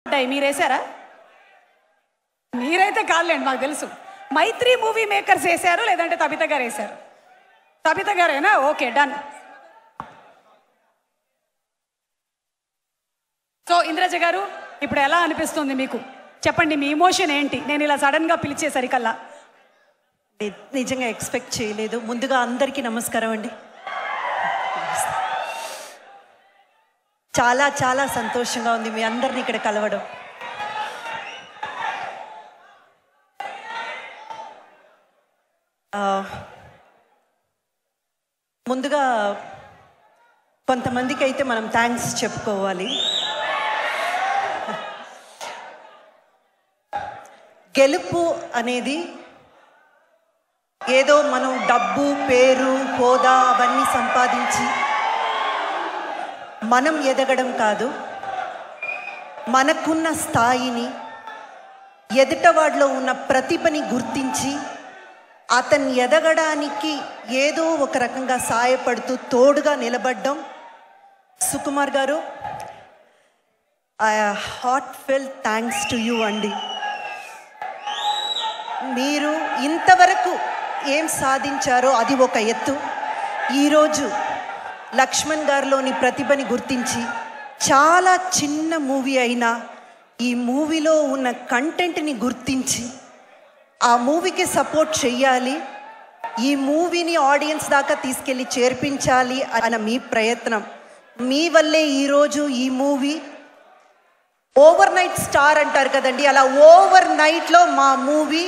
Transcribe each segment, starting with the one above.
మీరేసారా? మీరైతే కాదులేండి, మాకు తెలుసు. మైత్రి మూవీ మేకర్స్ వేశారు, లేదంటే తబిత గారు వేశారు? తబిత గారేనా? Okay, done. సో ఇంద్రజ గారు, ఇప్పుడు ఎలా అనిపిస్తుంది మీకు? చెప్పండి, మీ ఇమోషన్ ఏంటి? నేను ఇలా సడన్గా పిలిచేసరికల్లా నిజంగా ఎక్స్పెక్ట్ చేయలేదు. ముందుగా అందరికీ నమస్కారం అండి. చాలా చాలా సంతోషంగా ఉంది మీ అందరిని ఇక్కడ కలవడం. ముందుగా కొంతమందికి అయితే మనం థ్యాంక్స్ చెప్పుకోవాలి. గెలుపు అనేది ఏదో మనం డబ్బు, పేరు, హోదా అవన్నీ సంపాదించి మనం ఎదగడం కాదు. మనకున్న స్థాయిని, ఎదుటవాడిలో ఉన్న ప్రతిభని గుర్తించి అతన్ని ఎదగడానికి ఏదో ఒక రకంగా సాయపడుతూ తోడుగా నిలబడ్డం. సుకుమార్ గారు, I heartfelt thanks to you అండి. మీరు ఇంతవరకు ఏం సాధించారో అది ఒక ఎత్తు. ఈరోజు లక్ష్మణ్ గారిలోని ప్రతిభని గుర్తించి చాలా చిన్న మూవీ అయినా ఈ మూవీలో ఉన్న కంటెంట్ని గుర్తించి ఆ మూవీకి సపోర్ట్ చెయ్యాలి, ఈ మూవీని ఆడియన్స్ దాకా తీసుకెళ్ళి చేర్పించాలి అన్న మీ ప్రయత్నం, మీ వల్లే ఈరోజు ఈ మూవీ ఓవర్ నైట్ స్టార్ అంటారు కదండి, అలా ఓవర్ నైట్లో మా మూవీ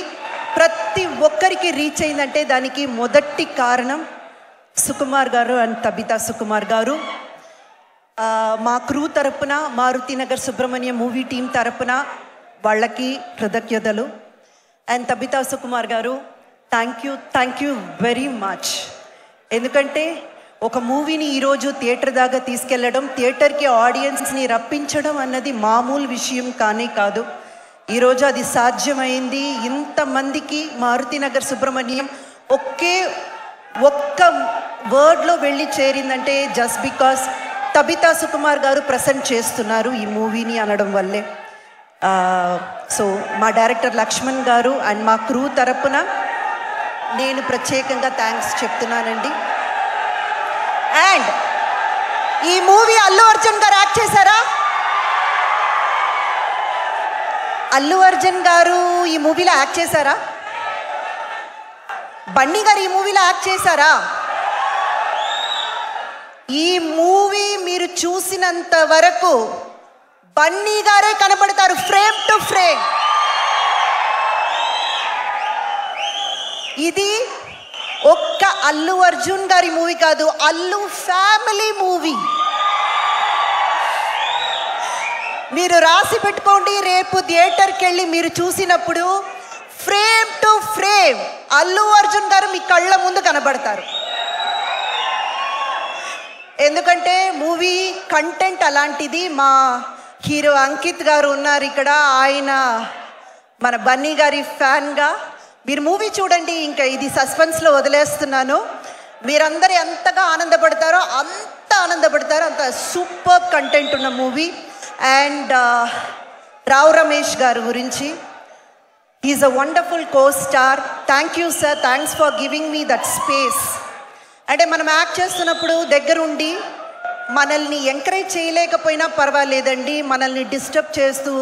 ప్రతి ఒక్కరికి రీచ్ అయిందంటే దానికి మొదటి కారణం సుకుమార్ గారు అండ్ తబితా సుకుమార్ గారు. మా క్రూ తరపున, మారుతినగర్ సుబ్రహ్మణ్యం మూవీ టీం తరపున వాళ్ళకి కృతజ్ఞతలు. అండ్ తబితా సుకుమార్ గారు, థ్యాంక్ యూ వెరీ మచ్. ఎందుకంటే ఒక మూవీని ఈరోజు థియేటర్ దాకా తీసుకెళ్ళడం, థియేటర్కి ఆడియన్స్ని రప్పించడం అన్నది మామూలు విషయం కానే కాదు. ఈరోజు అది సాధ్యమైంది. ఇంతమందికి మారుతినగర్ సుబ్రహ్మణ్యం ఒక్క వర్డ్లో వెళ్ళి చేరిందంటే జస్ట్ బికాస్ తబితా సుకుమార్ గారు ప్రజెంట్ చేస్తున్నారు ఈ మూవీని అనడం వల్లే. సో మా డైరెక్టర్ లక్ష్మణ్ గారు అండ్ మా క్రూ తరపున నేను ప్రత్యేకంగా థ్యాంక్స్ చెప్తున్నానండి. అండ్ ఈ మూవీ అల్లు అర్జున్ గారు యాక్ట్ చేశారా? అల్లు అర్జున్ గారు ఈ మూవీలో యాక్ట్ చేశారా? బన్నీ గారు ఈ మూవీలో యాక్ట్ చేశారా? ఈ మూవీ మీరు చూసినంత వరకు బన్నీ గారే కనపడతారు ఫ్రేమ్ టు ఫ్రేమ్. ఇది ఒక్క అల్లు అర్జున్ గారి మూవీ కాదు, అల్లు ఫ్యామిలీ మూవీ. మీరు రాసి పెట్టుకోండి, రేపు థియేటర్కి వెళ్ళి మీరు చూసినప్పుడు frame to frame Allu Arjun గారు మీ కళ్ళ ముందు కనబడతారు. ఎందుకంటే మూవీ కంటెంట్ అలాంటిది. మా హీరో అంకిత్ గారు ఉన్నారు ఇక్కడ, ఆయన మన బన్నీ గారి ఫ్యాన్గా. మీరు మూవీ చూడండి, ఇంకా ఇది సస్పెన్స్లో వదిలేస్తున్నాను. మీరందరూ ఎంతగా ఆనందపడతారో అంత ఆనందపడతారో, అంత సూపర్ కంటెంట్ ఉన్న మూవీ. అండ్ రావు రమేష్ గారు గురించి, he's a wonderful costar. Thank you sir, thanks for giving me that space. అంటే మనం యాక్ట్ చేస్తున్నప్పుడు దగ్గరుండి మనల్ని ఎంకరేజ్ చేయలేకపోయినా పర్వాలేదండి, మనల్ని డిస్టర్బ్ చేస్తూ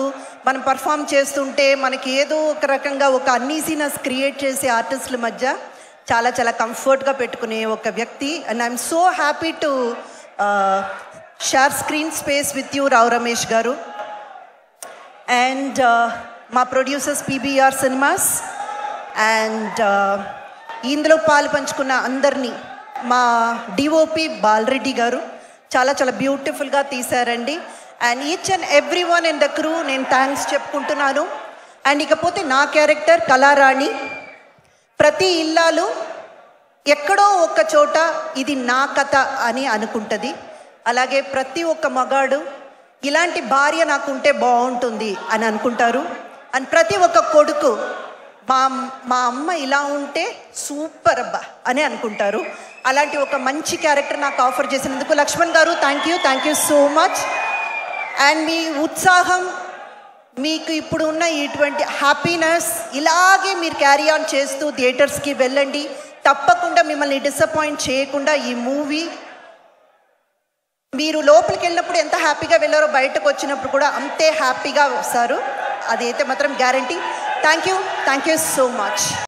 మనం పర్ఫామ్ చేస్తుంటే మనకి ఏదో ఒక రకంగా ఒక అన్ఈజీనెస్ క్రియేట్ చేసే ఆర్టిస్టుల మధ్య చాలా చాలా కంఫర్ట్గా పెట్టుకునే ఒక వ్యక్తి. And I'm so happy to share screen space with you Rao Ramesh గారు. అండ్ మా ప్రొడ్యూసర్స్ పీబీఆర్ సినిమాస్ అండ్ ఇందులో పాలు పంచుకున్న అందరినీ, మా డిఓపి బాలరెడ్డి గారు చాలా చాలా బ్యూటిఫుల్గా తీశారండి. And each and every one in the crew నేను థ్యాంక్స్ చెప్పుకుంటున్నాను. అండ్ ఇకపోతే నా క్యారెక్టర్ కళారాణి. ప్రతి ఇల్లాలు ఎక్కడో ఒక చోట ఇది నా కథ అని అనుకుంటుంది. అలాగే ప్రతి ఒక్క మగాడు ఇలాంటి భార్య నాకుంటే బాగుంటుంది అని అనుకుంటారు. అండ్ ప్రతి ఒక్క కొడుకు మా అమ్మ ఇలా ఉంటే సూపర్ అబ్బా అని అనుకుంటారు. అలాంటి ఒక మంచి క్యారెక్టర్ నాకు ఆఫర్ చేసినందుకు లక్ష్మణ్ గారు thank you so much. And మీ ఉత్సాహం, మీకు ఇప్పుడు ఉన్న ఇటువంటి హ్యాపీనెస్ ఇలాగే మీరు క్యారీ ఆన్ చేస్తూ థియేటర్స్కి వెళ్ళండి. తప్పకుండా మిమ్మల్ని డిసప్పాయింట్ చేయకుండా ఈ మూవీ మీరు లోపలికి వెళ్ళినప్పుడు ఎంత హ్యాపీగా వెళ్ళారో బయటకు వచ్చినప్పుడు కూడా అంతే హ్యాపీగా వస్తారు. అదైతే మాత్రం guarantee. Thank you so much.